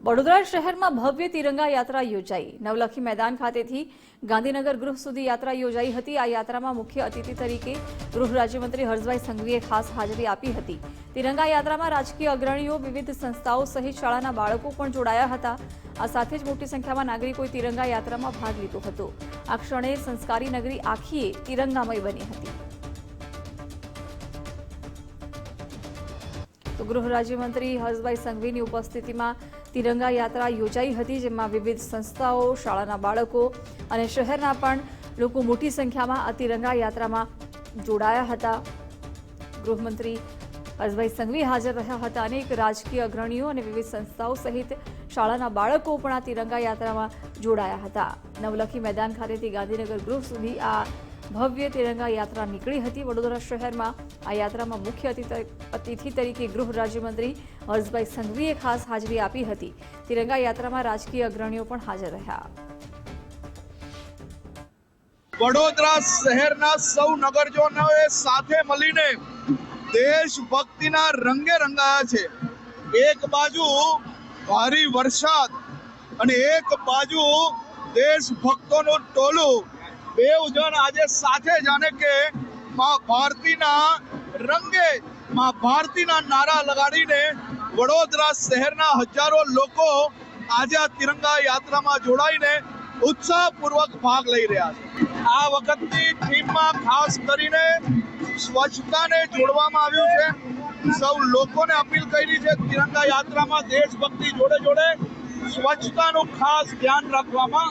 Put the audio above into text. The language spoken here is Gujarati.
વડોદરા શહેરમાં ભવ્ય તિરંગા યાત્રા યોજાઈ। નવલખી મેદાન ખાતેથી ગાંધીનગર ગૃહ સુધી યાત્રા યોજાઈ હતી। આ યાત્રામાં મુખ્ય અતિથિ તરીકે ગૃહ રાજ્યમંત્રી હર્ષભાઈ સંઘવીએ ખાસ હાજરી આપી હતી। તિરંગા યાત્રામાં રાજકીય અગ્રણીઓ, વિવિધ સંસ્થાઓ સહિત શાળાના બાળકો પણ જોડાયા હતા। આ સાથે જ મોટી સંખ્યામાં નાગરિકોએ તિરંગા યાત્રામાં ભાગ લીધો હતો। આ ક્ષણે સંસ્કારી નગરી આખીએ તિરંગામય બની હતી। તો ગૃહ રાજ્યમંત્રી હર્ષભાઈ સંઘવીની ઉપસ્થિતિમાં તિરંગા યાત્રા યોજાઈ હતી, જેમાં વિવિધ સંસ્થાઓ, શાળાના બાળકો અને શહેરના પણ લોકો મોટી સંખ્યામાં આ તિરંગા યાત્રામાં જોડાયા હતા। ગૃહમંત્રી હર્ષભાઈ સંઘવી હાજર રહ્યા હતા। અનેક રાજકીય અગ્રણીઓ અને વિવિધ સંસ્થાઓ સહિત શાળાના બાળકો પણ આ તિરંગા યાત્રામાં જોડાયા હતા। નવલખી મેદાન ખાતેથી ગાંધીનગર ગૃહ સુધી આ ભવ્ય તિરંગા યાત્રા નીકળી હતી। વડોદરા શહેરમાં આ યાત્રામાં મુખ્ય અતિથિ તરીકે ગૃહ રાજ્યમંત્રી હર્ષભાઈ સંઘવીએ ખાસ હાજરી આપી હતી। તિરંગા યાત્રામાં રાજકીય અગ્રણીઓ પણ હાજર રહ્યા। વડોદરા શહેરના સૌ નગરજનોએ સાથે મળીને દેશભક્તિના રંગે રંગાયા છે। એક બાજુ ભારે વરસાદ અને એક બાજુ દેશભક્તોનું ટોળું, બેઉ જણ આજે સાથે જાણે કે માં ભારતીના રંગે, માં ભારતીના નારા લગાડીને વડોદરા શહેરના હજારો લોકો આજે આ તિરંગા યાત્રામાં જોડાઈને ઉત્સાહપૂર્વક ભાગ લઈ રહ્યા છે। આ વખતની થીમમાં ખાસ કરીને સ્વચ્છતાને જોડવામાં આવ્યું છે। સૌ લોકોને અપીલ કરી છે તિરંગા યાત્રામાં દેશભક્તિ જોડે જોડે સ્વચ્છતાનું ખાસ ધ્યાન રાખવામાં